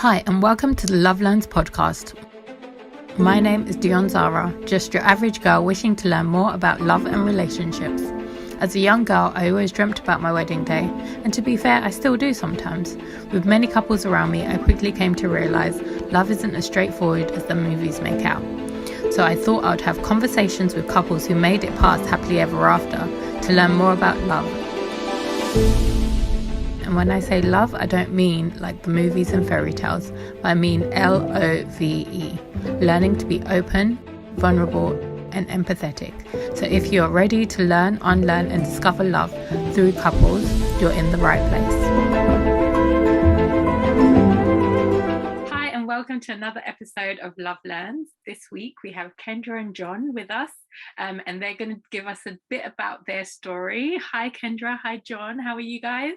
Hi, and welcome to the Love Learns podcast. My name is Dion Zara, just your average girl wishing to learn more about love and relationships. As a young girl, I always dreamt about my wedding day, and to be fair, I still do sometimes. With many couples around me, I quickly came to realize love isn't as straightforward as the movies make out. So I thought I'd have conversations with couples who made it past happily ever after to learn more about love. And when I say love, I don't mean like the movies and fairy tales, but I mean LOVE, learning to be open, vulnerable, and empathetic. So if you're ready to learn, unlearn, and discover love through couples, you're in the right place. Hi, and welcome to another episode of Love Learns. This week we have Kendra and John with us, and they're going to give us a bit about their story. Hi, Kendra. Hi, John. How are you guys?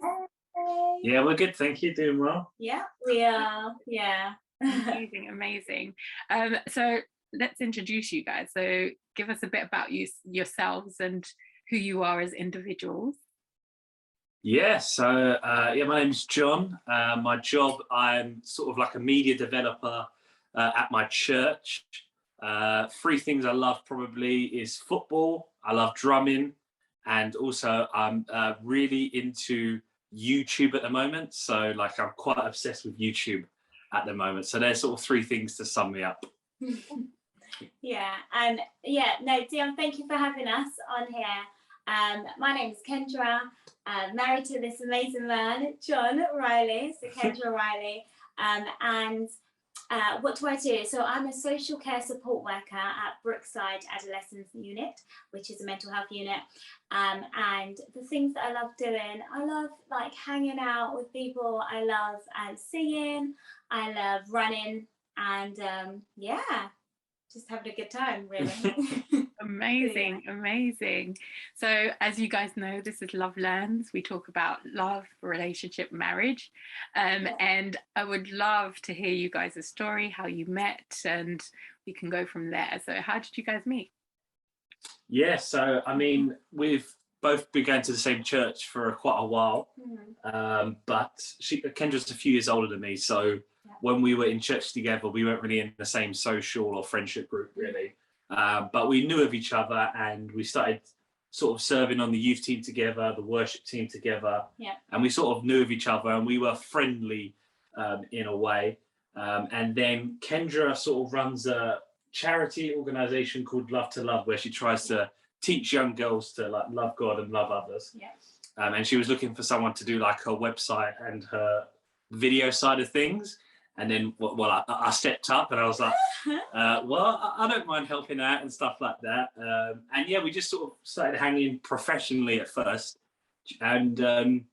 Yeah, we're good, thank you. Doing well. Yeah, we are. Yeah. Amazing. So let's introduce you guys. So give us a bit about yourselves and who you are as individuals. Yeah, so my name's John. My job, I'm sort of like a media developer at my church. Three things I love probably is football, I love drumming, and also I'm really into YouTube at the moment. So like I'm quite obsessed with YouTube at the moment. So there's sort of three things to sum me up. Dion, thank you for having us on here. My name is Kendra, married to this amazing man, John Riley, so Kendra Riley. What do I do? So I'm a social care support worker at Brookside Adolescence Unit, which is a mental health unit. And the things that I love doing, I love like hanging out with people. I love singing. I love running, and just having a good time, really. Amazing. So as you guys know, this is Love Learns. We talk about love, relationship, marriage, and I would love to hear you guys' story, how you met, and we can go from there. So how did you guys meet? Yeah, so I mean, we've both been going to the same church for quite a while, but Kendra's a few years older than me, so when we were in church together, we weren't really in the same social or friendship group, really. But we knew of each other, and we started sort of serving on the youth team together, the worship team together, and we sort of knew of each other, and we were friendly in a way. And then Kendra sort of runs a charity organisation called Love to Love, where she tries to teach young girls to like love God and love others. And she was looking for someone to do like her website and her video side of things. And then, I stepped up and I was like, I don't mind helping out and stuff like that. We just sort of started hanging professionally at first. And I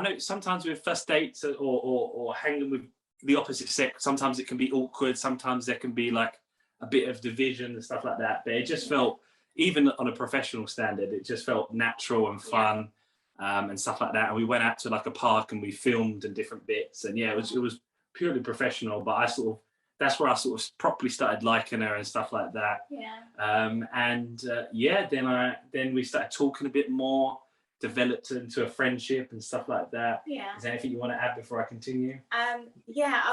know sometimes with first dates or hanging with the opposite sex, sometimes it can be awkward. Sometimes there can be like a bit of division and stuff like that. But it just felt, even on a professional standard, it just felt natural and fun and stuff like that. And we went out to like a park and we filmed and different bits. And it was purely professional, but that's where I sort of properly started liking her and stuff like that. Then we started talking a bit more, developed into a friendship and stuff like that. Is there anything you want to add before I continue? I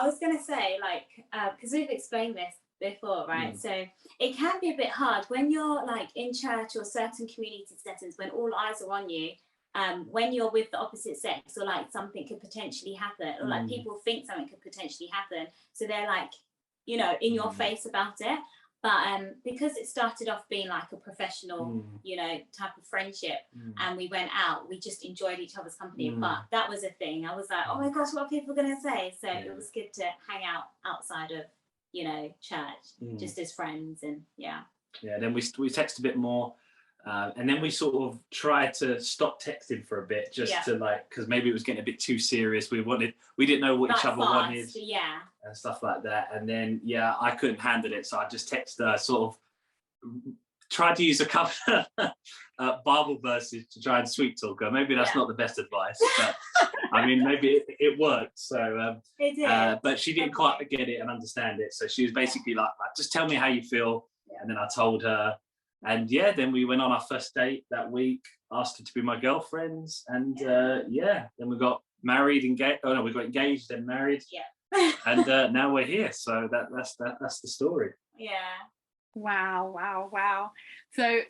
was gonna say, like, because we've explained this before, right? So it can be a bit hard when you're like in church or certain community settings, when all eyes are on you. When you're with the opposite sex, or like something could potentially happen, or like people think something could potentially happen, so they're like, in your face about it. But because it started off being like a professional, type of friendship, and we went out, we just enjoyed each other's company. But that was a thing. I was like, oh my gosh, what are people gonna say? So it was good to hang out outside of, church, just as friends, and Then we text a bit more. And then we sort of tried to stop texting for a bit, just to like, because maybe it was getting a bit too serious. We didn't know what each other wanted, and stuff like that. And then I couldn't handle it, so I just texted her, sort of tried to use a couple of Bible verses to try and sweet talk her. Maybe that's not the best advice, but I mean, maybe it worked. So, it did. But she didn't quite get it and understand it. So she was basically like, just tell me how you feel, and then I told her. And then we went on our first date that week, asked her to be my girlfriends, and then we got married, we got engaged and married. And now we're here. So that's the story. Yeah. Wow. So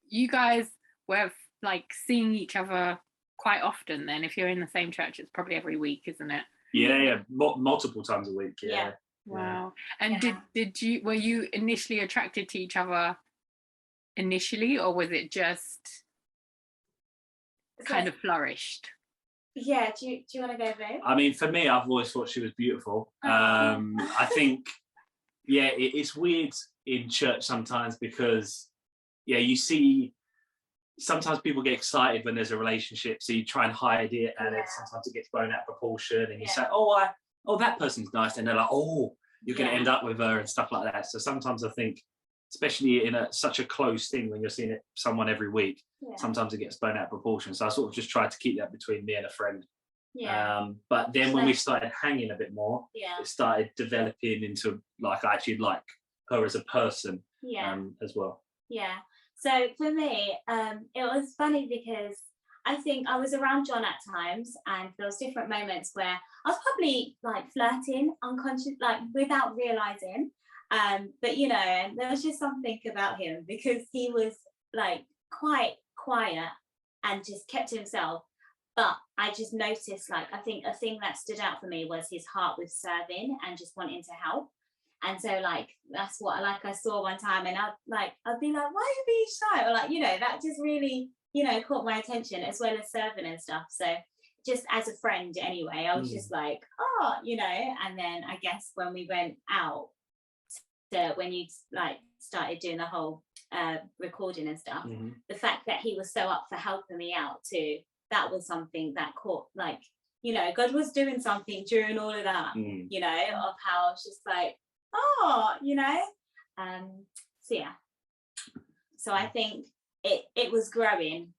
you guys were like seeing each other quite often then. If you're in the same church, it's probably every week, isn't it? Yeah. Multiple times a week. Yeah. Wow. And were you initially attracted to each other initially, or was it just kind of flourished? Yeah, do you want to go, babe? I mean, for me, I've always thought she was beautiful. I think, it's weird in church sometimes because, you see, sometimes people get excited when there's a relationship, so you try and hide it, and then sometimes it gets blown out of proportion, and you say, oh, that person's nice, and they're like, oh, you're going to end up with her and stuff like that. So sometimes I think, especially in such a close thing when you're seeing someone every week, sometimes it gets blown out of proportion. So I sort of just tried to keep that between me and a friend. But then when we started hanging a bit more, it started developing into like I actually like her as a person as well. Yeah. So for me, it was funny because I think I was around John at times, and there was different moments where I was probably like flirting unconscious, like without realizing. But and there was just something about him because he was like quite quiet and just kept to himself. But I just noticed, like, I think a thing that stood out for me was his heart with serving and just wanting to help. And so, like, that's what I saw one time, and I'd be like, why are you being shy? Or like, that just really, caught my attention, as well as serving and stuff. So just as a friend anyway, I was just like, and then I guess when we went out, when you like started doing the whole recording and stuff, the fact that he was so up for helping me out too, that was something that caught, like, God was doing something during all of that, of how I was just like, so I think it was growing,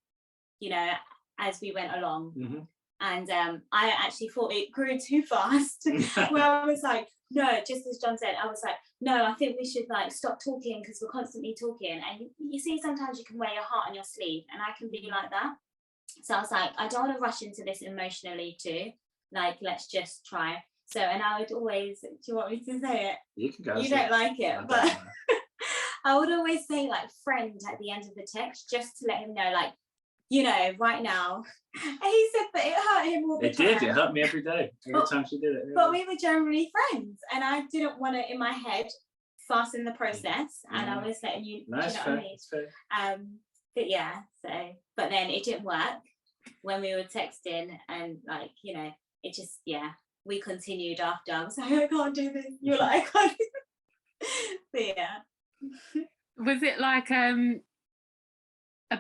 as we went along. And I actually thought it grew too fast, where I was like, no, just as John said, I was like, no, I think we should like stop talking because we're constantly talking. And you see, sometimes you can wear your heart on your sleeve, and I can be like that. So I was like, I don't want to rush into this emotionally too. Like, let's just try. So, and I would always, do you want me to say it? You can go. You don't like it, but I would always say like friend at the end of the text, just to let him know, like, right now. And he said that it hurt him all the time. It did. It hurt me every day. Every time she did it. But we were generally friends, and I didn't want to, in my head, fasten the process. And I was letting you. Nice, what I mean? It's fair. But yeah. So, but then it didn't work when we were texting, and like, it just we continued after. I was like, I can't do this. You're like, I can't do this. But yeah. Was it like a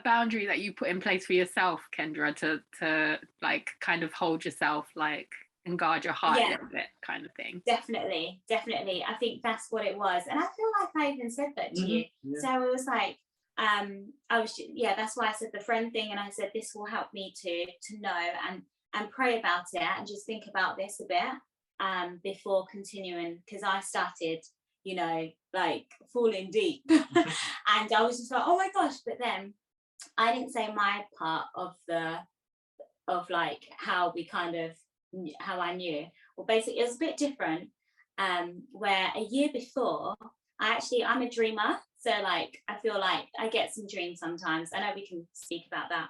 boundary that you put in place for yourself, Kendra, to like kind of hold yourself, like, and guard your heart a little bit, kind of thing? Definitely. I think that's what it was, and I feel like I even said that to you. So it was like, that's why I said the friend thing, and I said this will help me to know and pray about it and just think about this a bit before continuing, because I started, like falling deep, and I was just like, oh my gosh, but then I didn't say my part of like how I knew. Well, basically it was a bit different, where a year before, I'm a dreamer, so like I feel like I get some dreams sometimes. I know we can speak about that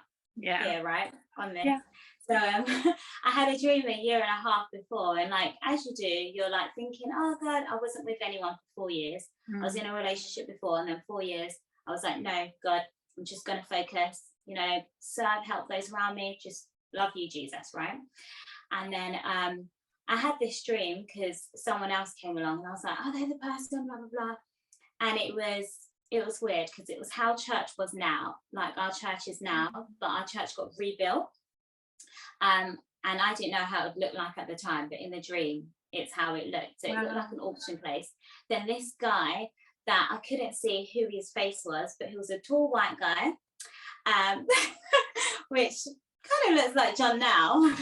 right on this. So I had a dream a year and a half before, and like as you do, you're like thinking, oh God, I wasn't with anyone for 4 years. I was in a relationship before, and then 4 years I was like, no, God, I'm just going to focus, serve, help those around me, just love you, Jesus, right? And then I had this dream because someone else came along, and I was like, oh, they're the person, blah, blah, blah. And it was weird because it was how church was now, like our church is now, but our church got rebuilt. And I didn't know how it would look like at the time, but in the dream, it's how it looked. So it looked like an auction place. Then this guy that I couldn't see who his face was, but he was a tall white guy, which kind of looks like John now,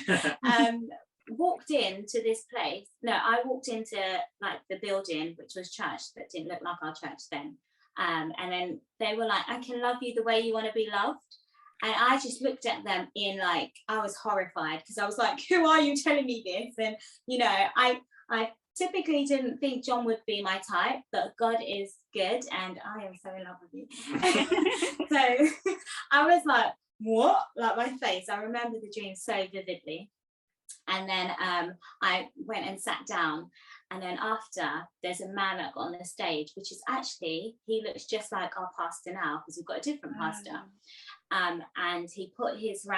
walked into this place. No, I walked into like the building, which was church, that didn't look like our church then. And then they were like, I can love you the way you want to be loved. And I just looked at them in like, I was horrified because I was like, who are you telling me this? And, I typically didn't think John would be my type, but God is good and I am so in love with you. So I was like, what? Like my face. I remember the dream so vividly. And then I went and sat down. And then after, there's a man that got on the stage, which is actually, he looks just like our pastor now, because we've got a different pastor. And he put his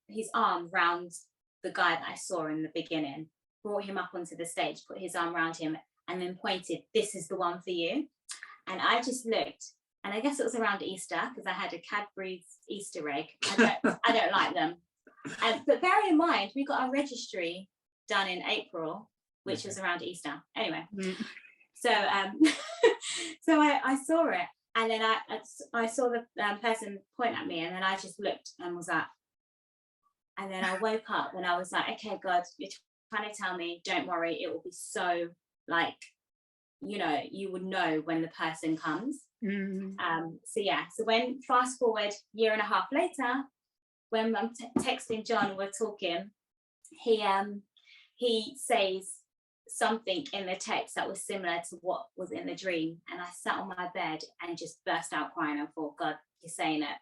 his arm round the guy that I saw in the beginning, brought him up onto the stage, put his arm around him, and then pointed, "This is the one for you." And I just looked, and I guess it was around Easter, because I had a Cadbury's Easter egg. I don't like them. But bear in mind, we got our registry done in April, which was around Easter. Anyway, so so I saw it, and then I saw the person point at me, and then I just looked and was like, and then I woke up and I was like, okay, God, you're trying to tell me, don't worry, it will be so, like, you know, you would know when the person comes. So yeah, so when fast forward 1.5 years later, when I'm texting John, we're talking, he says something in the text that was similar to what was in the dream, and I sat on my bed and just burst out crying and thought, God, you're saying it,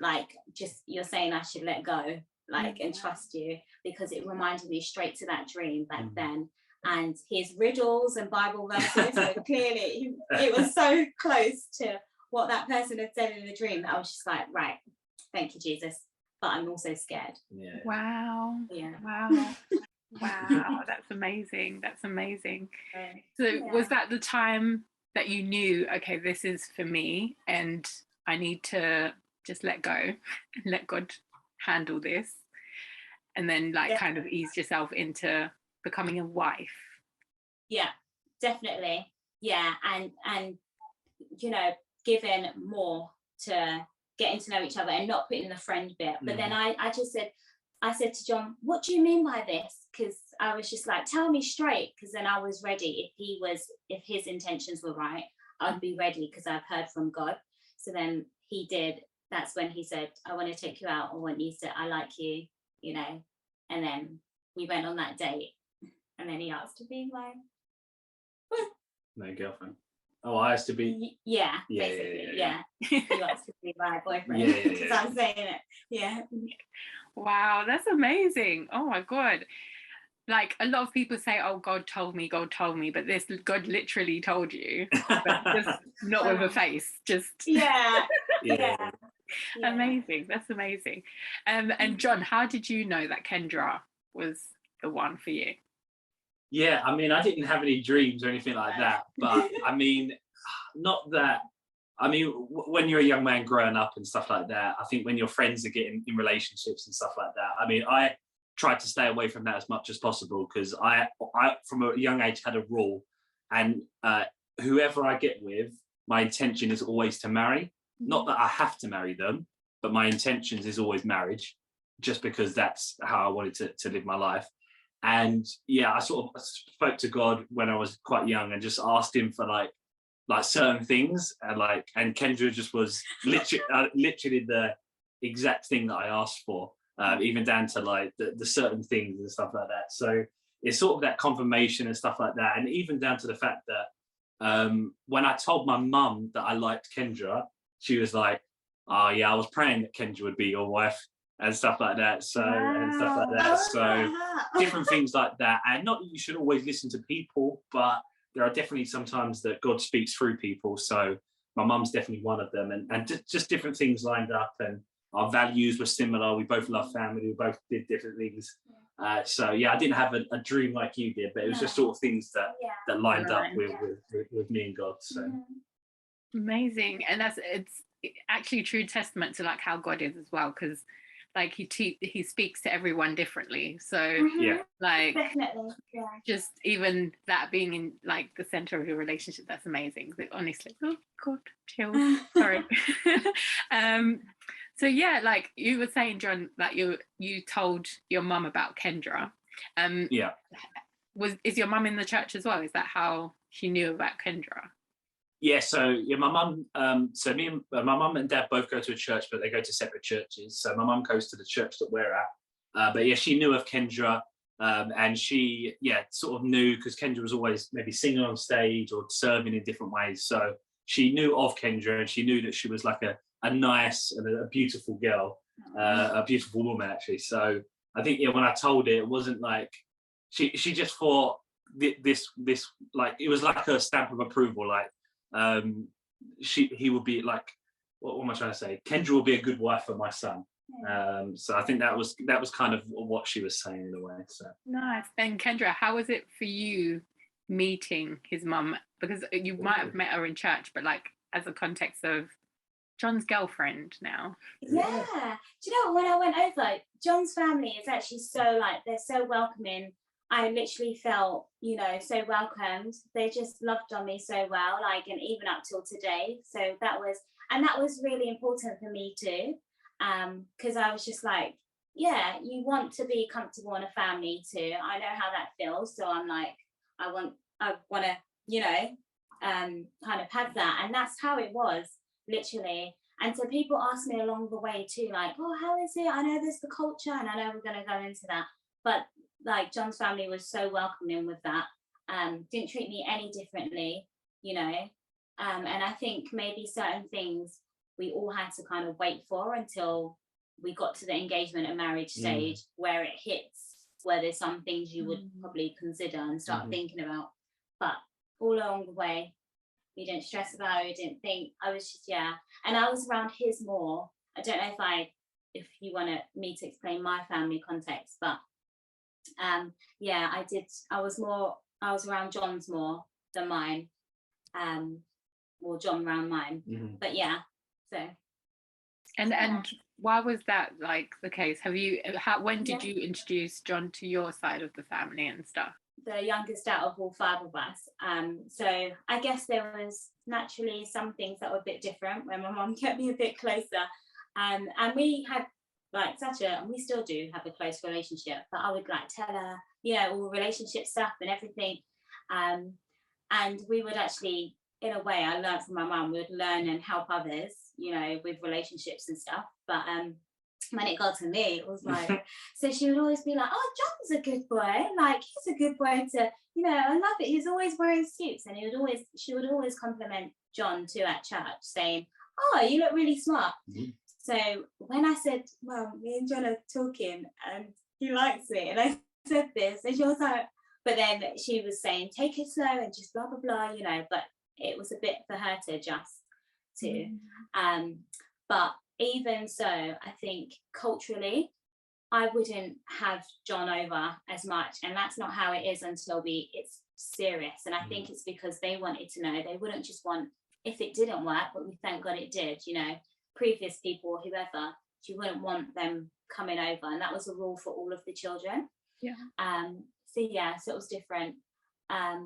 like, just, you're saying I should let go, like, and trust you, because it reminded me straight to that dream back then, and his riddles and Bible verses. So clearly it was so close to what that person had said in the dream that I was just like, right, thank you, Jesus, but I'm also scared. Wow. Wow, that's amazing. So was that the time that you knew, okay, this is for me and I need to just let go and let God handle this, and then kind of ease yourself into becoming a wife? Yeah, definitely. Yeah, and you know, giving more to getting to know each other and not putting the friend bit. But then I said to John, what do you mean by this? Because I was just like, tell me straight, because then I was ready. If his intentions were right, I'd be ready, because I've heard from God. So then he did. That's when he said, I want to take you out. I want you to, I like you, you know. And then we went on that date, and then he asked to be my girlfriend. Oh, I asked to be. Yeah. He asked to be my boyfriend. Because I'm saying it. Yeah. Wow, that's amazing. Oh my God. Like, a lot of people say, oh, God told me, but this, God literally told you, but just not with a face, just. Yeah. Amazing. That's amazing. And John, how did you know that Kendra was the one for you? Yeah, I mean, I didn't have any dreams or anything like that, but I mean, not that. I mean, when you're a young man growing up and stuff like that, I think when your friends are getting in relationships and stuff like that, I mean, I tried to stay away from that as much as possible, because I from a young age had a rule, and whoever I get with, my intention is always to marry. Not that I have to marry them, but my intentions is always marriage, just because that's how I wanted to live my life. And yeah, I sort of spoke to God when I was quite young and just asked him for like certain things, and Kendra just was literally the exact thing that I asked for, even down to like the certain things and stuff like that. So it's sort of that confirmation and stuff like that, and even down to the fact that when I told my mum that I liked Kendra, she was like, "Oh yeah, I was praying that Kendra would be your wife," and stuff like that. So and stuff like that. So different things like that, and not that you should always listen to people, but there are definitely sometimes that God speaks through people. So my mum's definitely one of them, and just different things lined up, and our values were similar. We both love family. We both did different things. So yeah, I didn't have a dream like you did, but it was just sort of things that lined up with me and God. So amazing. And it's actually a true testament to like how God is as well, because like he speaks to everyone differently. So like definitely, just even that being in like the center of your relationship, that's amazing. Honestly, oh God, chill. Sorry. So yeah, like you were saying, John, that you told your mum about Kendra. Is your mum in the church as well? Is that how she knew about Kendra? Yeah, so yeah, my mum. So me and my mum and dad both go to a church, but they go to separate churches. So my mum goes to the church that we're at. But yeah, she knew of Kendra. And she, sort of knew, because Kendra was always maybe singing on stage or serving in different ways. So she knew of Kendra, and she knew that she was like a nice and a beautiful girl, a beautiful woman, actually. So I think, when I told her, it wasn't like, she just thought this like, it was like a stamp of approval. Like, he would be like, what am I trying to say? Kendra will be a good wife for my son. So I think that was kind of what she was saying in a way. So nice. And Kendra, how was it for you meeting his mum? Because you might have met her in church, but like as a context of John's girlfriend now. Yeah. Do you know, when I went over, John's family is actually so, like, they're so welcoming. I literally felt, so welcomed. They just loved on me so well, like, and even up till today. So that was really important for me too. Because I was just like, you want to be comfortable in a family too. I know how that feels. So I'm like, I want to, kind of have that. And that's how it was, literally. And so people ask me along the way too, like, oh, how is it? I know there's the culture, and I know we're going to go into that. But like, John's family was so welcoming with that. Didn't treat me any differently, and I think maybe certain things we all had to kind of wait for until we got to the engagement and marriage stage, where it hits, where there's some things you would probably consider and start thinking about. But all along the way, we didn't stress about it, we didn't think. I was just, and I was around his more. I don't know if you want me to explain my family context, but I did. I was around John's more than mine, or John around mine. But so. And why was that like the case? When did you introduce John to your side of the family and stuff? The youngest out of all 5 of us. So I guess there was naturally some things that were a bit different when my mum kept me a bit closer. And we had like we still do have a close relationship, but I would like tell her, all relationship stuff and everything. And we would actually, in a way, I learned from my mum, we would learn and help others, with relationships and stuff. But when it got to me, it was like, so she would always be like, oh, John's a good boy. Like, he's a good boy to, I love it. He's always wearing suits. And she would always compliment John too at church, saying, oh, you look really smart. So when I said, well, me and John are talking and he likes me, and I said this, and she was like, but then she was saying, take it slow and just blah, blah, blah, but it was a bit for her to adjust to. But even so, I think culturally, I wouldn't have John over as much, and that's not how it is until it's serious. And I think it's because they wanted to know. They wouldn't just want, if it didn't work, but we thank God it did, previous people or whoever, she wouldn't want them coming over, and that was a rule for all of the children. So it was different. I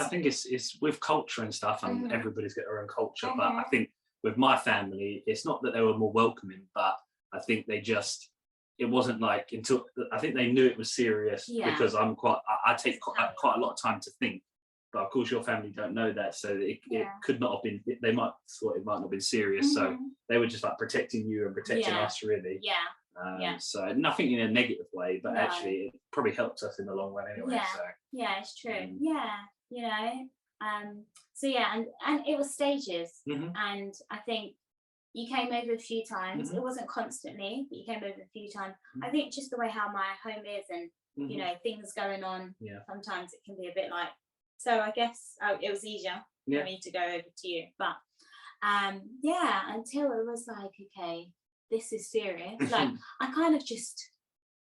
think it's with culture and stuff, and everybody's got their own culture. But I think with my family, it's not that they were more welcoming, but I think it wasn't like until I think they knew it was serious, because I take quite a lot of time to think. But of course, your family don't know that, so it could not have been. They might thought it might not have been serious, so they were just like protecting you and protecting us, really. So nothing in a negative way, but actually, it probably helped us in the long run anyway. So it's true. And it was stages, and I think you came over a few times. It wasn't constantly, but you came over a few times. I think just the way how my home is, and things going on. Sometimes it can be a bit like. So I guess it was easier for me to go over to you, but until it was like, okay, this is serious. Like, I kind of just,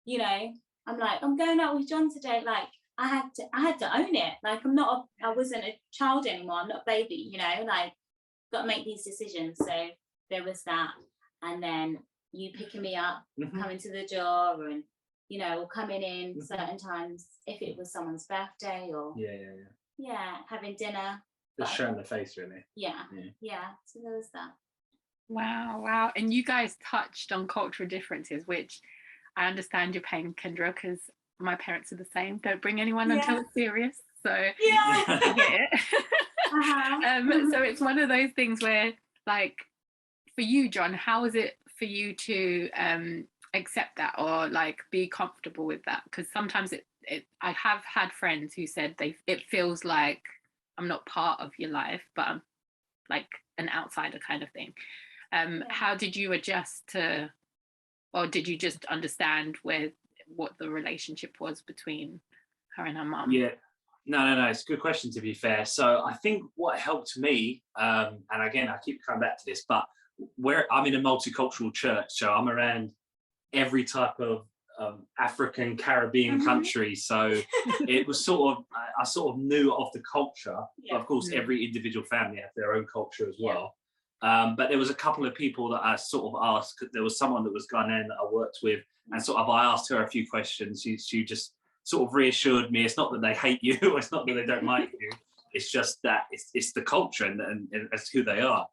I'm like, I'm going out with John today. Like, I had to own it. Like, I wasn't a child anymore. I'm not a baby, like, got to make these decisions. So there was that. And then you picking me up, coming to the door, and, or coming in certain times if it was someone's birthday, or having dinner. Just showing the face, really. So there was that. Wow. And you guys touched on cultural differences, which I understand your pain, Kendra, because my parents are the same. Don't bring anyone until it's serious. So I get it. So it's one of those things where, like, for you, John, how is it for you to accept that or like be comfortable with that? Because sometimes I have had friends who said it feels like I'm not part of your life, but I'm like an outsider kind of thing. How did you adjust to, or did you just understand what the relationship was between her and her mum? Yeah, no, it's a good question, to be fair. So I think what helped me, and again, I keep coming back to this, but where I'm in a multicultural church, so I'm around every type of African, Caribbean country. So it was sort of, I sort of knew of the culture. Yeah. Of course, every individual family have their own culture as well. But there was a couple of people that I sort of asked. There was someone that was Ghanaian that I worked with, and sort of I asked her a few questions. She just sort of reassured me. It's not that they hate you, or it's not that they don't like you. It's just that it's the culture and it's who they are.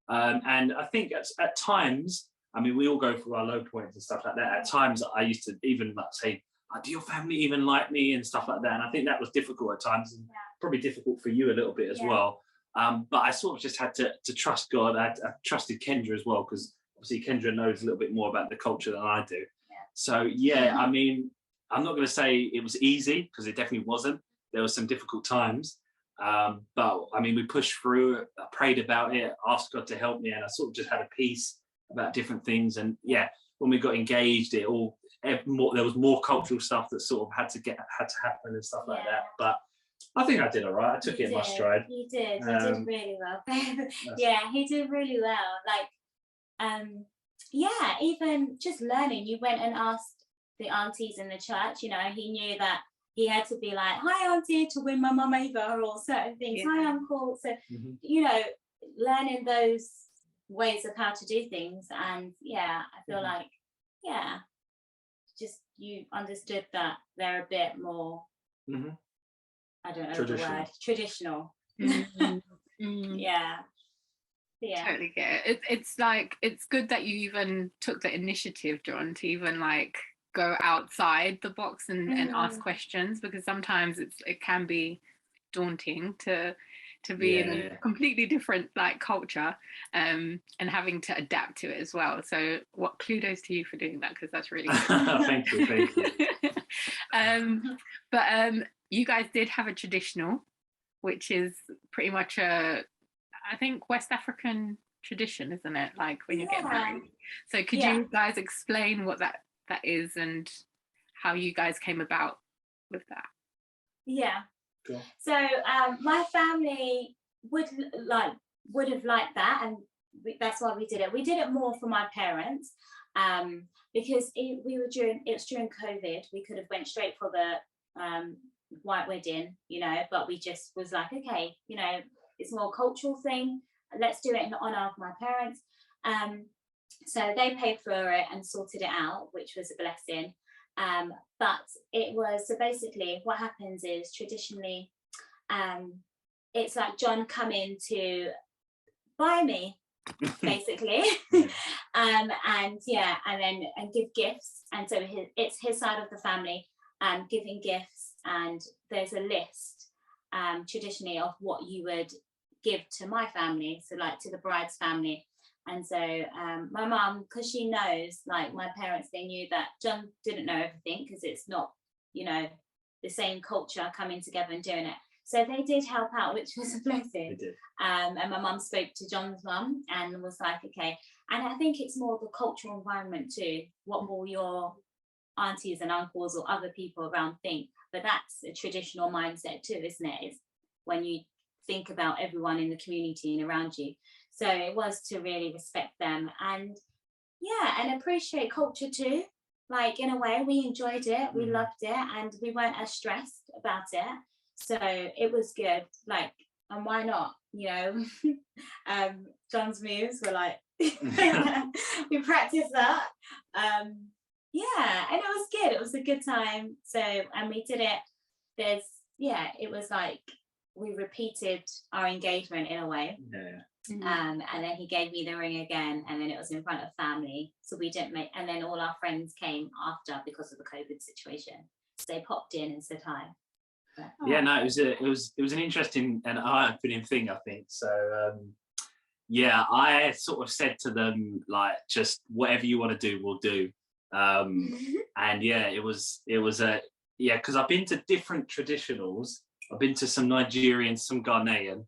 And I think at times, I mean, we all go through our low points and stuff like that. At times, I used to even like say, do your family even like me and stuff like that? And I think that was difficult at times, and probably difficult for you a little bit as well. But I sort of just had to trust God. I trusted Kendra as well, because obviously Kendra knows a little bit more about the culture than I do. So yeah, I mean, I'm not going to say it was easy, because it definitely wasn't. There were some difficult times. But I mean, we pushed through it. I prayed about it, asked God to help me, and I sort of just had a peace about different things. And yeah, when we got engaged, there was more cultural stuff that sort of had to happen and stuff like that. But I think I did all right. I took it in my stride. You did really well. Yeah, he did really well. Like, even just learning, you went and asked the aunties in the church, you know, he knew that he had to be like, hi auntie, to win my mum over, or certain things, hi uncle. So, you know, learning those ways of how to do things. And I feel like, just you understood that they're a bit more, I don't know the word, traditional. Yeah. Totally get it. It's like, it's good that you even took the initiative, John, to even like go outside the box and ask questions, because sometimes it can be daunting to be in a completely different like culture, and having to adapt to it as well. So kudos to you for doing that, because that's really good. Thank you. But you guys did have a traditional, which is pretty much I think West African tradition, isn't it? Like when you get married. So could you guys explain what that is and how you guys came about with that? Yeah. Cool. So my family would have liked that, and that's why we did it. We did it more for my parents, because it was during COVID. We could have went straight for the white wedding, you know, but we just was like, okay, you know, it's more cultural thing. Let's do it in honor of my parents. So they paid for it and sorted it out, which was a blessing. But it was, so basically what happens is traditionally, it's like John coming to buy me, basically, and give gifts. And so it's his side of the family giving gifts, and there's a list traditionally of what you would give to my family, so like to the bride's family. And so my mum, because she knows, like my parents, they knew that John didn't know everything, because it's not, you know, the same culture coming together and doing it. So they did help out, which was a blessing. They did. And my mum spoke to John's mum and was like, okay. And I think it's more the cultural environment too. What will your aunties and uncles or other people around think? But that's a traditional mindset too, isn't it? It's when you think about everyone in the community and around you. So it was to really respect them and appreciate culture too. Like in a way, we enjoyed it, we loved it, and we weren't as stressed about it. So it was good. Like, and why not? You know, John's moves were like we practiced that. And it was good. It was a good time. So, and we did it. It was like we repeated our engagement in a way. And then he gave me the ring again, and then it was in front of family. So we didn't and then all our friends came after because of the COVID situation. So they popped in and said hi. Yeah, no, it was an interesting and eye-opening thing, I think. So I sort of said to them, like, just whatever you want to do, we'll do. And yeah, it was a because I've been to different traditionals. I've been to some Nigerian, some Ghanaian,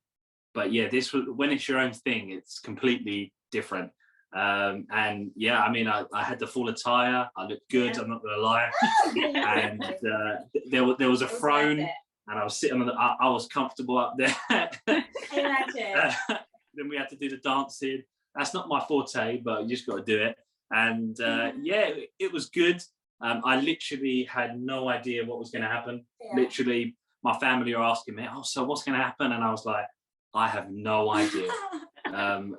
but yeah, this was, when it's your own thing, it's completely different. And yeah, I mean, I had the full attire. I looked good. I'm not gonna lie. And there was a throne, and I was sitting on I was comfortable up there. Imagine. Then we had to do the dancing. That's not my forte, but you just got to do it. And yeah, it was good. I literally had no idea what was going to happen. Literally, my family are asking me, "Oh, so what's going to happen?" And I was like, "I have no idea.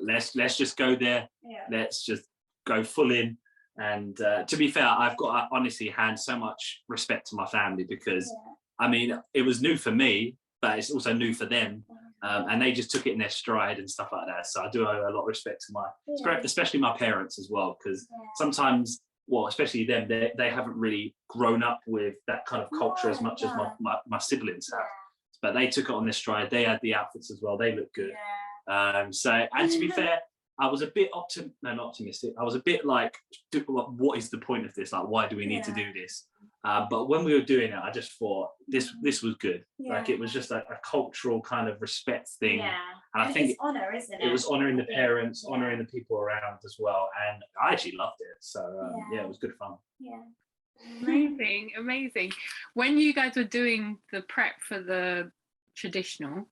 Let's just go there. Let's just go full in." And to be fair, I honestly hand so much respect to my family, because I mean, it was new for me, but it's also new for them. And they just took it in their stride and stuff like that. So I do owe a lot of respect to especially my parents as well, because sometimes, well, especially them, they haven't really grown up with that kind of culture as much as my siblings have. But they took it on their stride. They had the outfits as well. They looked good. So, and to be fair, I was a bit not optimistic. I was a bit like, what is the point of this? Like, why do we need to do this? But when we were doing it, I just thought this was good. Like, it was just a cultural kind of respect thing. And I think it's honor, isn't it? It was honoring the parents, honoring the people around as well. And I actually loved it. So yeah, it was good fun. Amazing. When you guys were doing the prep for the traditional,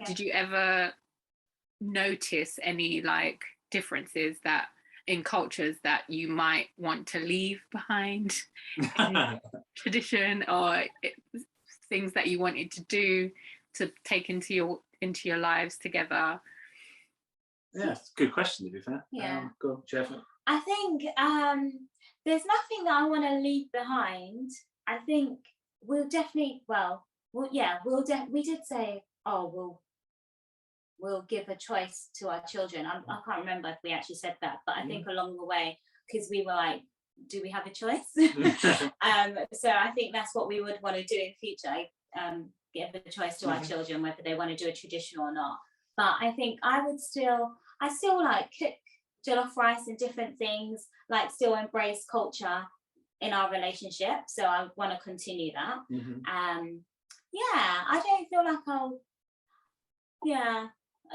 did you ever notice any like differences that in cultures that you might want to leave behind in tradition, or things that you wanted to do to take into your lives together? Yeah, it's a good question, to be fair. Go on, Jeff. I think there's nothing that I want to leave behind. I think we'll definitely, we did say, we'll give a choice to our children. I can't remember if we actually said that, but I think along the way, because we were like, do we have a choice? So I think that's what we would want to do in future, give a choice to our children, whether they want to do a tradition or not. But I think I still like cook jollof rice and different things, like still embrace culture in our relationship. So I want to continue that. I don't feel like I'll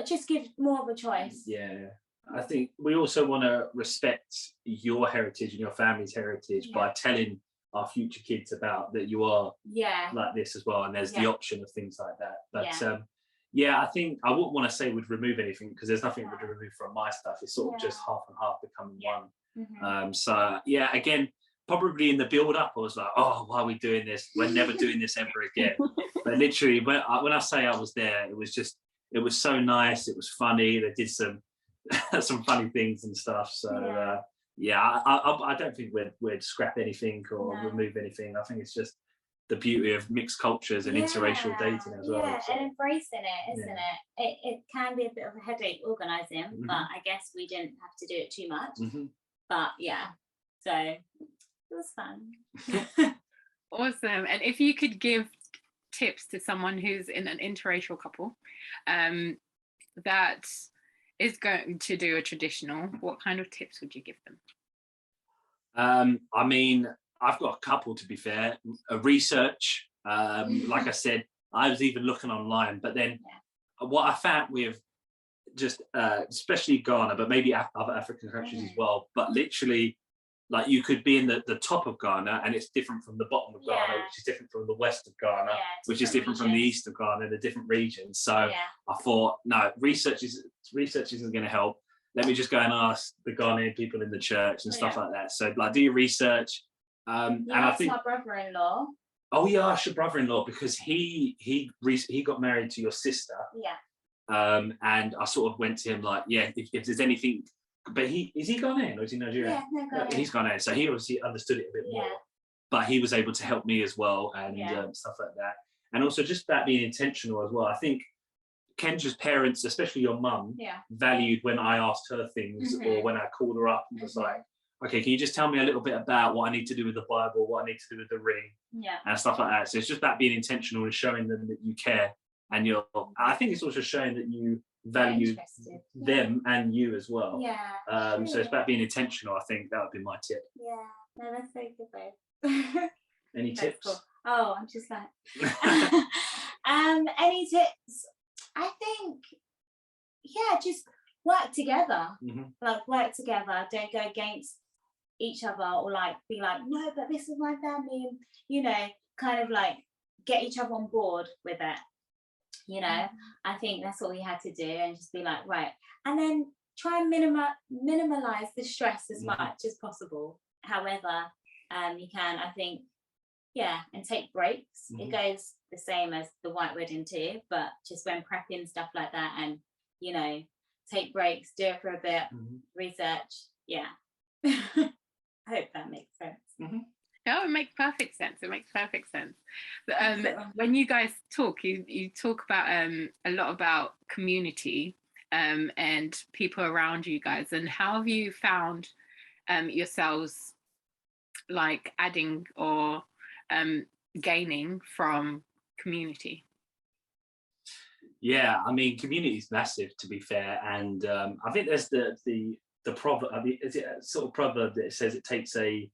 just give more of a choice. I think we also want to respect your heritage and your family's heritage by telling our future kids about that you are like this as well, and there's the option of things like that. But I think I wouldn't want to say we'd remove anything, because there's nothing we'd remove from my stuff. It's sort of just half and half becoming one. So again, probably in the build up, I was like, oh, why are we doing this? We're never doing this ever again. But literally, when I say I was there, it was so nice. It was funny. They did some funny things and stuff. So I don't think we'd scrap anything or remove anything. I think it's just the beauty of mixed cultures and interracial dating as well. And embracing it, isn't it? It can be a bit of a headache organising, but I guess we didn't have to do it too much. But so it was fun. Awesome. And if you could give tips to someone who's in an interracial couple that is going to do a traditional, what kind of tips would you give them? I mean, I've got a couple, to be fair. Research, like I said, I was even looking online, but then what I found with just especially Ghana, but maybe other African countries as well, but literally, like, you could be in the top of Ghana and it's different from the bottom of Ghana, which is different from the west of Ghana, which is different from the east of Ghana, the different regions. So I thought, no, research isn't going to help. Let me just go and ask the Ghanaian people in the church and stuff like that. So, like, do your research. And I think my brother-in-law. Oh yeah, ask your brother-in-law, because he got married to your sister. And I sort of went to him like, if there's anything. But is he Ghanaian or is he Nigerian? He's Ghanaian, so he obviously understood it a bit more. But he was able to help me as well, and stuff like that. And also just that being intentional as well. I think Kendra's parents, especially your mum, valued when I asked her things or when I called her up and was like, okay, can you just tell me a little bit about what I need to do with the Bible, what I need to do with the ring, and stuff like that. So it's just that being intentional and showing them that you care, and I think it's also showing that you value them and you as well. So it's about being intentional. I think that would be my tip. No, that's so good, babe. Any That's tips? cool. Oh, I'm just like, any tips? I think, yeah, just work together. Like, work together. Don't go against each other, or like be like, no, but this is my family, and you know, kind of like get each other on board with it. You know, I think that's what we had to do, and just be like, right, and then try and minimize the stress as much as possible. However, you can, I think, yeah, and take breaks. It goes the same as the white wedding too, but just when prepping stuff like that, and you know, take breaks, do it for a bit, research. Yeah. I hope that makes sense. No, it makes perfect sense. It makes perfect sense. But, when you guys talk, you talk about a lot about community and people around you guys. And how have you found yourselves like adding or gaining from community? Yeah, I mean, community is massive, to be fair, and I think there's the proverb. I mean, is it a sort of proverb that says it takes a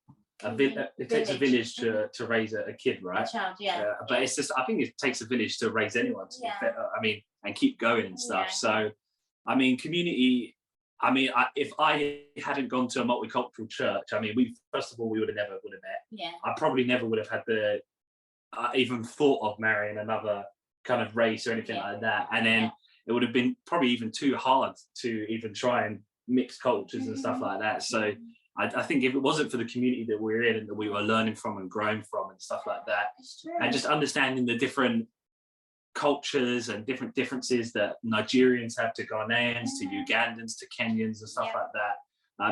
village to raise a kid, right? A child, yeah. But it's just, I think it takes a village to raise anyone, to be fair. I mean, and keep going and stuff. So, I mean, community. I mean, if I hadn't gone to a multicultural church, I mean, first of all, we would have met. Yeah. I probably never would have had the even thought of marrying another kind of race or anything like that, and then it would have been probably even too hard to even try and mix cultures and stuff like that. So I think if it wasn't for the community that we're in and that we were learning from and growing from and stuff like that, and just understanding the different cultures and differences that Nigerians have to Ghanaians to Ugandans to Kenyans and stuff like that,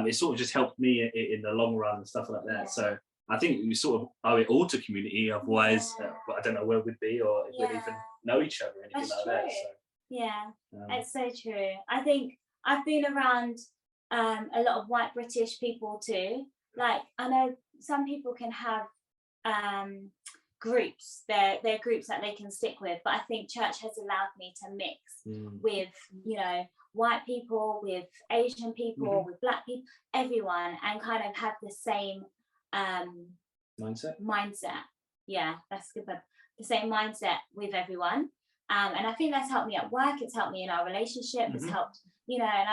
it sort of just helped me in the long run and stuff like that. So I think we sort of owe it all to community, otherwise I don't know where we'd be, or if we'd even know each other or anything like that. So, yeah, it's so true. I think I've been around a lot of white British people too. Like, I know some people can have groups, they're groups that they can stick with, but I think church has allowed me to mix with, you know, white people, with Asian people, with black people, everyone, and kind of have the same mindset. Yeah, that's good. But the same mindset with everyone, and I think that's helped me at work. It's helped me in our relationship. It's helped, you know, and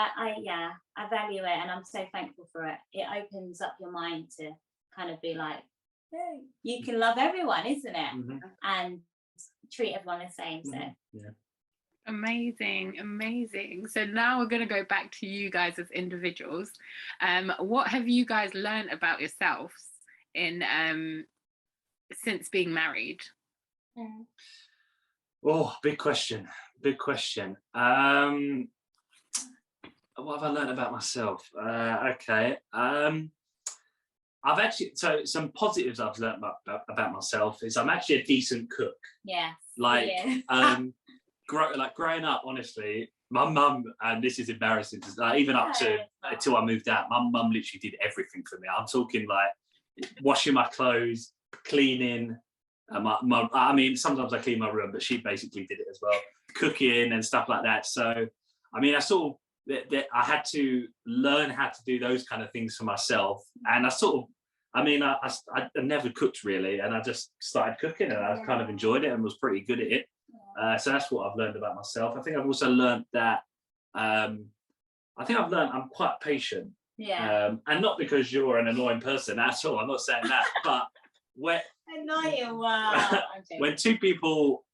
I value it, and I'm so thankful for it. It opens up your mind to kind of be like, hey, you can love everyone, isn't it? And treat everyone the same. So yeah. Amazing. So now we're going to go back to you guys as individuals. What have you guys learned about yourselves in since being married? Oh, big question. What have I learned about myself? Okay. I've actually, so some positives I've learned about myself is I'm actually a decent cook. Yeah. Like, growing up, honestly, my mum, and this is embarrassing, even up to until I moved out, my mum literally did everything for me. I'm talking like washing my clothes, cleaning. I mean, sometimes I clean my room, but she basically did it as well, cooking and stuff like that. So, I mean, I sort of, I had to learn how to do those kind of things for myself, and I never cooked really, and I just started cooking, and I kind of enjoyed it and was pretty good at it. So that's what I've learned about myself. I think I've also learned that I'm quite patient. Yeah. And not because you're an annoying person at all. I'm not saying that, but annoying. Wow. When two people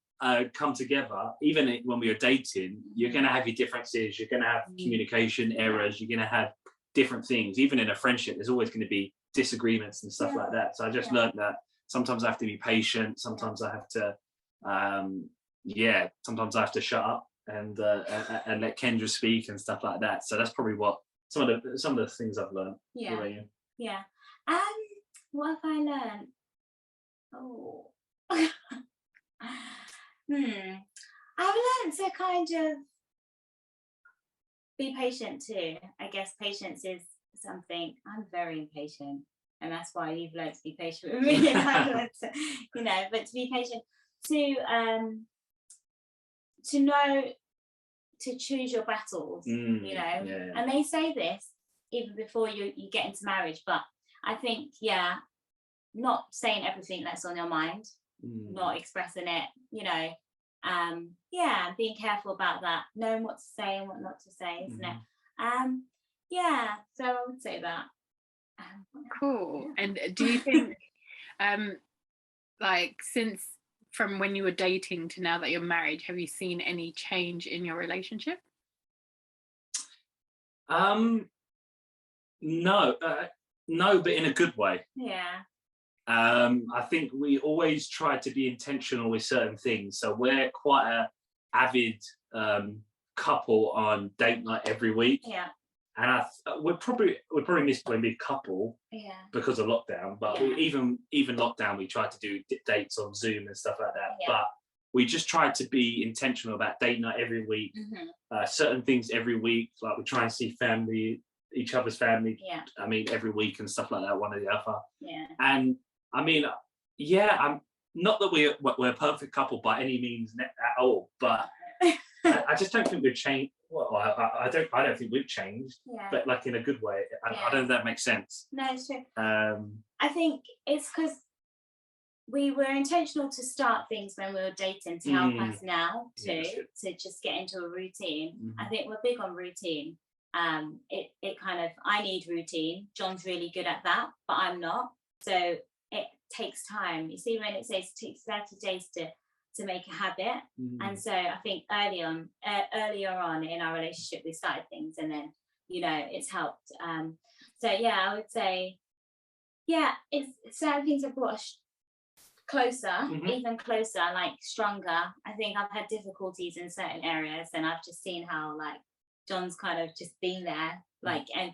come together, even when we are dating, you're going to have your differences, you're going to have communication errors, you're going to have different things. Even in a friendship, there's always going to be disagreements and stuff like that. So I just learned that sometimes I have to be patient, sometimes I have to sometimes I have to shut up and let Kendra speak and stuff like that. So that's probably what some of the things I've learned. Yeah. What have I learned? Oh. I've learned to kind of be patient too. I guess patience is something, I'm very impatient, and that's why you've learned to be patient with me. And I've learned to, you know, but to be patient, to know to choose your battles, you know. And they say this even before you get into marriage, but I think, not saying everything that's on your mind, not expressing it, being careful about that, knowing what to say and what not to say, isn't it? So I would say that. Cool. And do you think, like, since from when you were dating to now that you're married, have you seen any change in your relationship? No, but in a good way. Yeah. I think we always try to be intentional with certain things. So we're quite a avid couple on date night every week. Yeah. And we're probably missed when we couple because of lockdown. But even lockdown, we tried to do dates on Zoom and stuff like that. Yeah. But we just tried to be intentional about date night every week. Certain things every week, like we try and see each other's family. Yeah. I mean, every week and stuff like that, one or the other. Yeah. And I mean, I'm not that we're a perfect couple by any means at all, but I just don't think we've changed. Well, I don't think we've changed, but like in a good way. I don't know if that makes sense. No, it's true. I think it's because we were intentional to start things when we were dating to help us now to just get into a routine. I think we're big on routine. It kind of, I need routine. John's really good at that, but I'm not. So it takes time. You see, when it says it takes 30 days to make a habit. And so I think earlier on in our relationship, we started things, and then, it's helped. So I would say, it's certain things have brought us closer, even closer, like stronger. I think I've had difficulties in certain areas, and I've just seen how, like, John's kind of just been there, like, and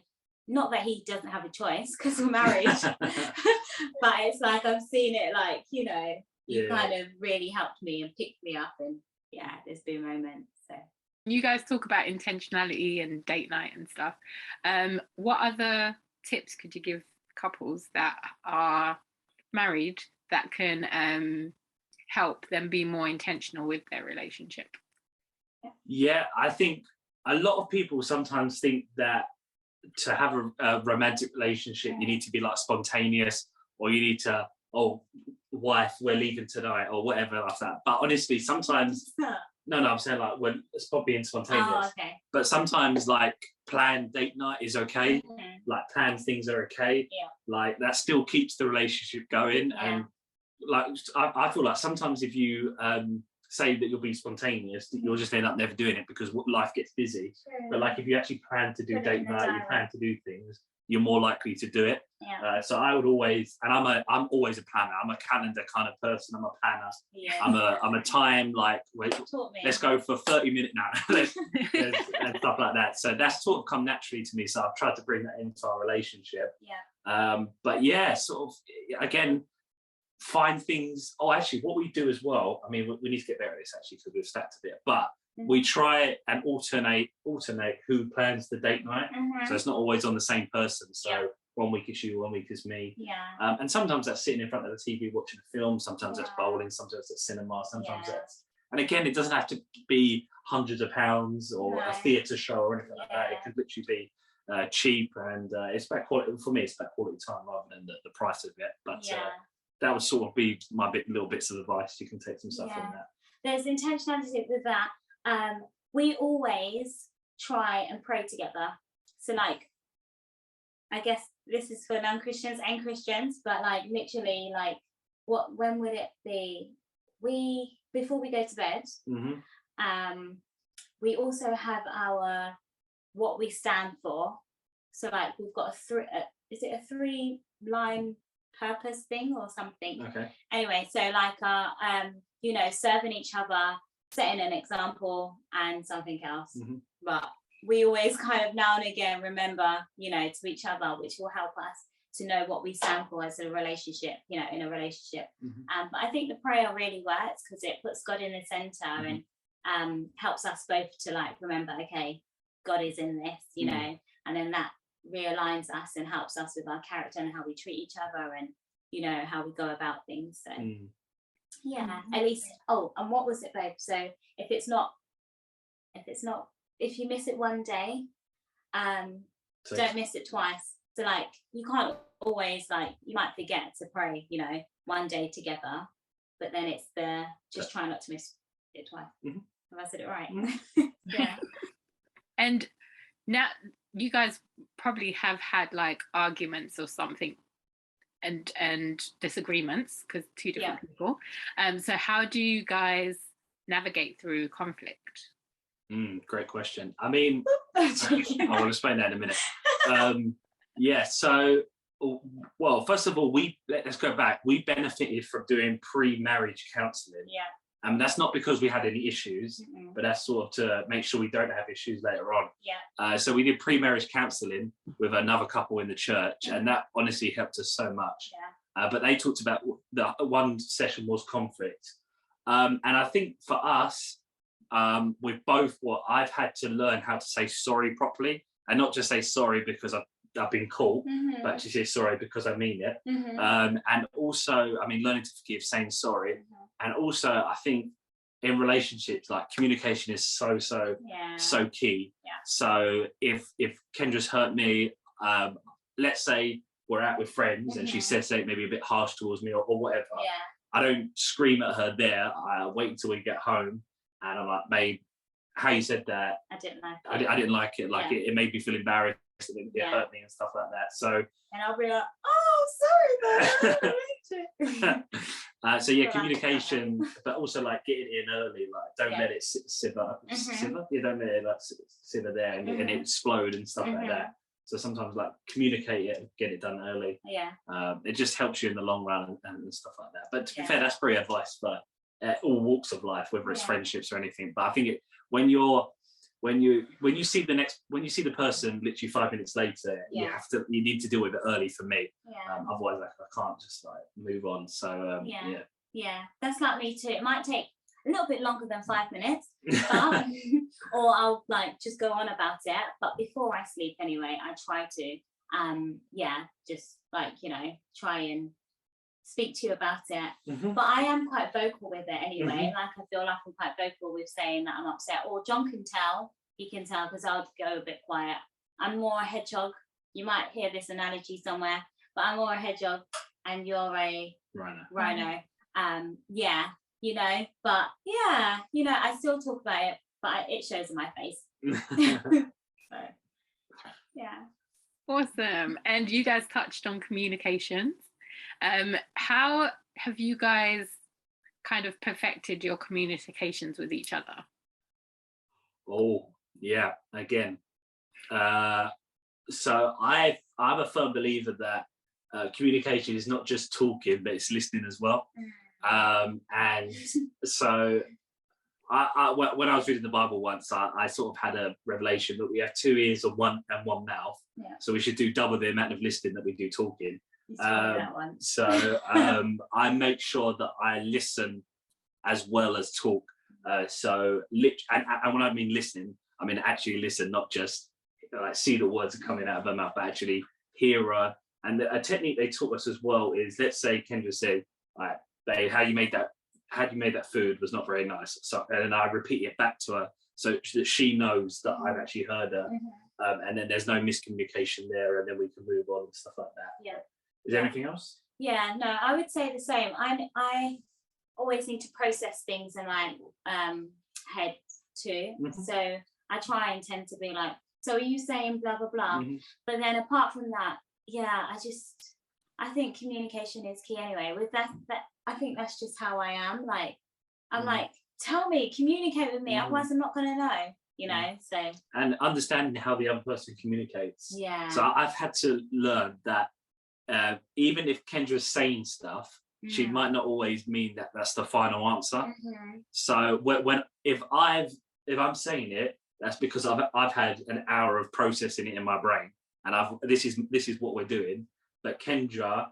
not that he doesn't have a choice because we're married, but it's like I've seen it, like, you kind of really helped me and picked me up, and there's been moments. So you guys talk about intentionality and date night and stuff. What other tips could you give couples that are married that can help them be more intentional with their relationship? I think a lot of people sometimes think that to have a romantic relationship, you need to be like spontaneous, or you need to, wife, we're leaving tonight, or whatever like that. But honestly, sometimes, no, I'm saying like when it's probably being spontaneous. But sometimes like planned date night is okay. Like planned things are okay. Like that still keeps the relationship going. And like I feel like sometimes if you say that you'll be spontaneous, you'll just end up never doing it because life gets busy. But like if you actually plan to do date night, you plan to do things, you're more likely to do it. So I would always, and I'm always a planner. I'm a calendar kind of person. I'm a planner. I'm a time, like, let's go for 30-minute now and stuff like that. So that's sort of come naturally to me. So I've tried to bring that into our relationship. But sort of, again, find things. Actually, what we do as well, I mean, we need to get better at this actually because we've stacked a bit, but we try and alternate who plans the date night. So it's not always on the same person. So 1 week is you, 1 week is me. And sometimes that's sitting in front of the TV watching a film, sometimes that's bowling, sometimes that's cinema, sometimes that's, and again, it doesn't have to be hundreds of pounds or a theatre show or anything like that. It could literally be cheap, and it's about quality. For me, it's about quality time rather than the price of it. But that would sort of be my little bits of advice. You can take some stuff from that. There's intentionality with that. We always try and pray together. So, like, I guess this is for non-Christians and Christians, but like literally, like, when would it be? Before we go to bed, we also have our what we stand for. So like we've got is it a 3-line purpose thing or something? Anyway, so like serving each other, setting an example, and something else. But we always kind of now and again remember, to each other, which will help us to know what we stand for as a relationship, in a relationship. But I think the prayer really works because it puts God in the center and helps us both to like remember, okay, God is in this, and then that realigns us and helps us with our character and how we treat each other and, how we go about things. So at least, and what was it, babe? So if you miss it one day, don't miss it twice. So like you can't always, like, you might forget to pray, you know, one day together, but then it's the just try not to miss it twice. Have I said it right? Yeah. And now you guys probably have had like arguments or something and disagreements, because two different people. So how do you guys navigate through conflict? Great question. I mean, I'll explain that in a minute. Yeah, so, well, first of all, let's go back. We benefited from doing pre-marriage counselling. Yeah. And that's not because we had any issues, but that's sort of to make sure we don't have issues later on. Yeah. So we did pre-marriage counselling with another couple in the church, and that honestly helped us so much. Yeah. But they talked about, the one session was conflict. And I think for us, with both, I've had to learn how to say sorry properly, and not just say sorry because I've been cool, but to say sorry because I mean it. And also, I mean, learning to forgive, saying sorry. And also, I think in relationships, like, communication is so key. Yeah. So if Kendra's hurt me, let's say we're out with friends and she says something maybe a bit harsh towards me or whatever, I don't scream at her there. I wait until we get home and I'm like, babe, how you said that, I didn't like it. I didn't like it. Like, it made me feel embarrassed. It hurt me and stuff like that. So, and I'll be like, oh, sorry, babe. So yeah, communication, but also like getting in early. Like, don't let it simmer. You don't let it like simmer there and it explode and stuff like that. So sometimes, like, communicate it and get it done early. Yeah. It just helps you in the long run and stuff like that. But to be fair, that's free advice for all walks of life, whether it's friendships or anything. But I think when you see the person literally 5 minutes later, you need to deal with it early for me. Otherwise, I can't just like move on. So that's like me too. It might take a little bit longer than 5 minutes, but or I'll like just go on about it. But before I sleep anyway, I try to just like, you know, try and speak to you about it. But I am quite vocal with it anyway. Like, I feel like I'm quite vocal with saying that I'm upset, or John can tell, he can tell, because I'll go a bit quiet. I'm more a hedgehog. You might hear this analogy somewhere, but I'm more a hedgehog and you're a rhino. You know, but you know, I still talk about it, but it shows in my face. So, awesome. And you guys touched on communications. How have you guys kind of perfected your communications with each other? Oh, yeah, again. So I'm a firm believer that communication is not just talking, but it's listening as well. And so when I was reading the Bible once, I sort of had a revelation that we have 2 ears and one mouth. So we should do double the amount of listening that we do talking. So I make sure that I listen as well as talk. And when I mean listening, I mean actually listen, not just like see the words are coming out of her mouth, but actually hear her. And a technique they taught us as well is, let's say Kendra said, like, babe, how you made that food was not very nice. So, and then I repeat it back to her so that she knows that I've actually heard her. And then there's no miscommunication there, and then we can move on and stuff like that. Yeah. Is there anything else? Yeah, no, I would say the same. I always need to process things in my head too. So I try and tend to be like, so are you saying blah blah blah? But then apart from that, I think communication is key anyway. With that I think that's just how I am. Like, I'm like, tell me, communicate with me, otherwise I'm not gonna know, you know. So, and understanding how the other person communicates. Yeah. So I've had to learn that even if Kendra's saying stuff, she might not always mean that that's the final answer. So if I'm saying it, that's because I've had an hour of processing it in my brain, and this is what we're doing. But Kendra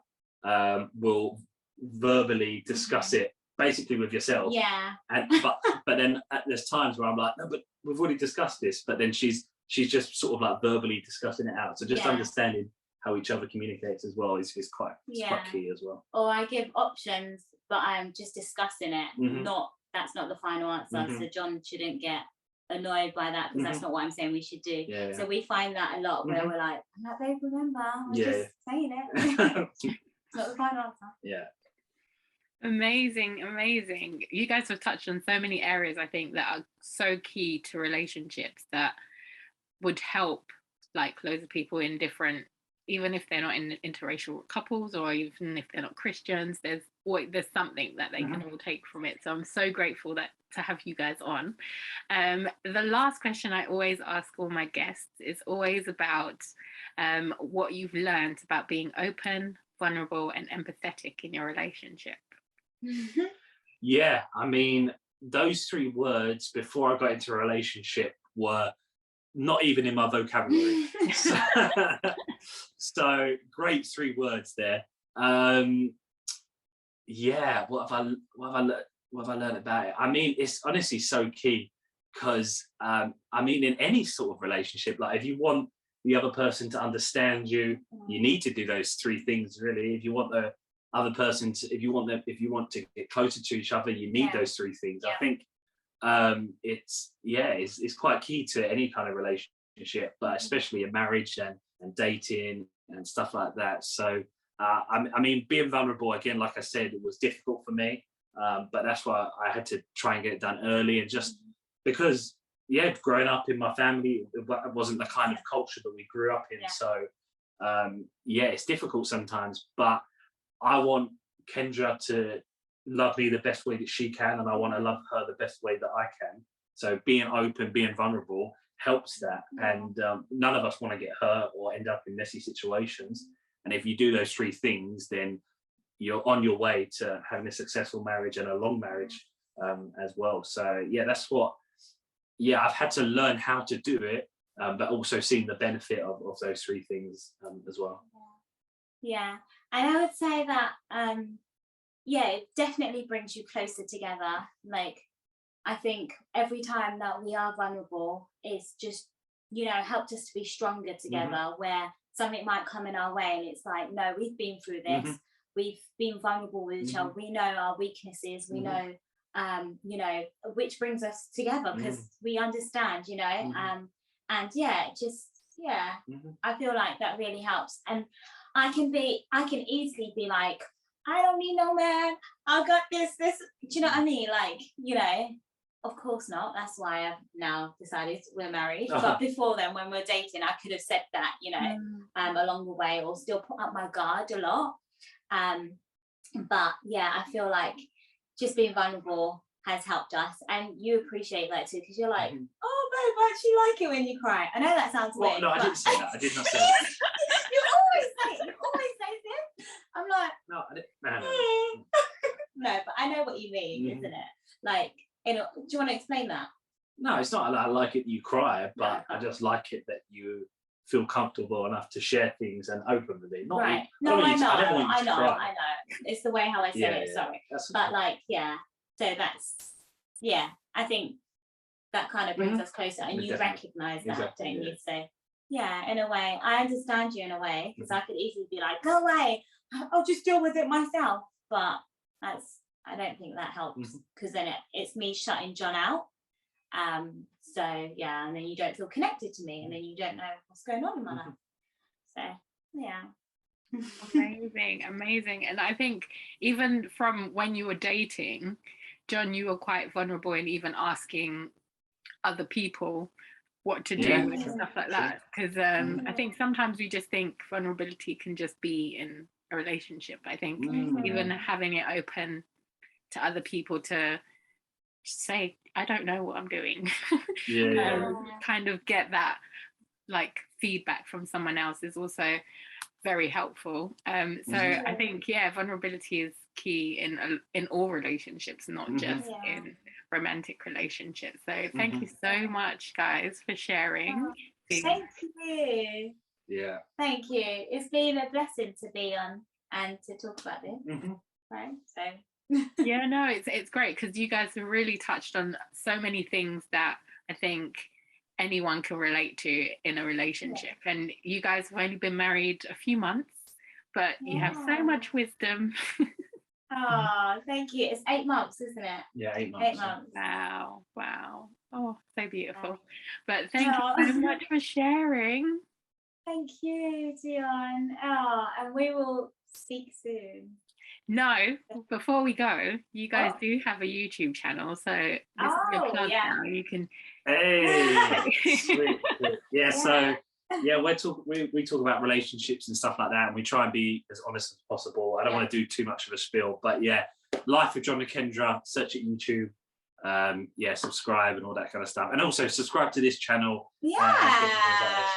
will verbally discuss it basically with yourself. Yeah. But then there's times where I'm like, no, but we've already discussed this. But then she's just sort of like verbally discussing it out. So just understanding how each other communicates as well is quite key as well. Or I give options, but I'm just discussing it. That's not the final answer. So John shouldn't get annoyed by that because that's not what I'm saying we should do. So we find that a lot where we're like, I'm like, babe, remember, I'm just saying it. It's not the final answer. Amazing. You guys have touched on so many areas, I think, that are so key to relationships that would help like loads of people in different, even if they're not in interracial couples or even if they're not Christians, there's something that they can all take from it. So I'm so grateful to have you guys on. The last question I always ask all my guests is always about what you've learned about being open, vulnerable, and empathetic in your relationship. Yeah, I mean, those 3 words before I got into a relationship were not even in my vocabulary. So great 3 words there. Yeah, what have I learned about it? I mean, it's honestly so key because I mean, in any sort of relationship, like if you want the other person to understand you, you need to do those 3 things really. If you want the other person to, if you want to get closer to each other, you need those 3 things. I think it's quite key to any kind of relationship, but especially a marriage and dating and stuff like that. So I mean, being vulnerable, again, like I said, it was difficult for me, but that's why I had to try and get it done early, and just because growing up in my family, it wasn't the kind of culture that we grew up in. So it's difficult sometimes, but I want Kendra to love me the best way that she can, and I want to love her the best way that I can. So being open, being vulnerable helps that, and none of us want to get hurt or end up in messy situations. And if you do those 3 things, then you're on your way to having a successful marriage and a long marriage as well. So that's what I've had to learn how to do it, but also seeing the benefit of those 3 things as well. And I would say that it definitely brings you closer together. Like, I think every time that we are vulnerable, it's just, helped us to be stronger together, where something might come in our way and it's like, no, we've been through this, we've been vulnerable with each other, we know our weaknesses, we know, which brings us together because we understand, and I feel like that really helps. And I can easily be like, I don't need no man, I got this, do you know what I mean? Like, of course not. That's why I've now decided we're married. But before then, when we're dating, I could have said that, along the way, or still put up my guard a lot. But I feel like just being vulnerable has helped us, and you appreciate that too, because you're like, oh babe, I actually like it when you cry. I know that sounds weird. No, I didn't say that. I did not say that. You always say this. I'm like, no, I didn't. No, but I know what you mean, isn't it? Like, do you want to explain that? No, it's not I like it you cry, but I just like it that you feel comfortable enough to share things and open with it. Not right. No, I know. It's the way how I said it, sorry. But so that's, I think that kind of brings us closer, and you recognise that, don't you? So, in a way, I understand you in a way, because I could easily be like, go away, I'll just deal with it myself. But I don't think that helps, because then it's me shutting John out. And then you don't feel connected to me, and then you don't know what's going on in my life. So, Amazing. And I think even from when you were dating, John, you were quite vulnerable in even asking other people what to do and stuff like that. Because I think sometimes we just think vulnerability can just be in a relationship. I think even having it open to other people to say, I don't know what I'm doing, kind of get that like feedback from someone else is also very helpful. So I think vulnerability is key in all relationships, not just in romantic relationships. So thank you so much, guys, for sharing. Thank you. Thank you. It's been a blessing to be on and to talk about this. Right, so it's great, because you guys have really touched on so many things that I think anyone can relate to in a relationship. And you guys have only been married a few months, but you have so much wisdom. Oh, thank you. It's 8 months, isn't it? 8 months. 8 months. Wow. Oh, so beautiful. But thank you so much for sharing. Thank you, Dion. Oh, and we will speak soon. No, before we go, you guys do have a YouTube channel, so this is your plug now. You can. Hey, sweet. Yeah. So we talk about relationships and stuff like that, and we try and be as honest as possible. I don't want to do too much of a spiel, but yeah, Life with John and Kendra. Search it YouTube. Subscribe and all that kind of stuff, and also subscribe to this channel.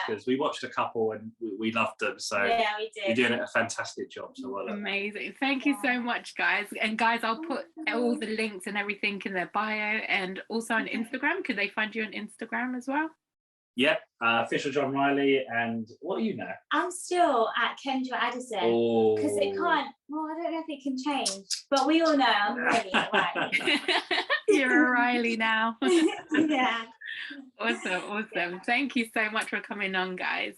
Because we watched a couple and we loved them, so we did. You're doing a fantastic job, so well done. Amazing. Thank you so much, guys. And guys, I'll put all the links and everything in their bio, and also on Instagram. Could they find you on Instagram as well? Yep, official John Riley. And what are you now? I'm still at Kendra Addison, because it can't. Well, I don't know if it can change, but we all know I'm really Riley. You're a Riley now. Yeah. Awesome. Thank you so much for coming on, guys.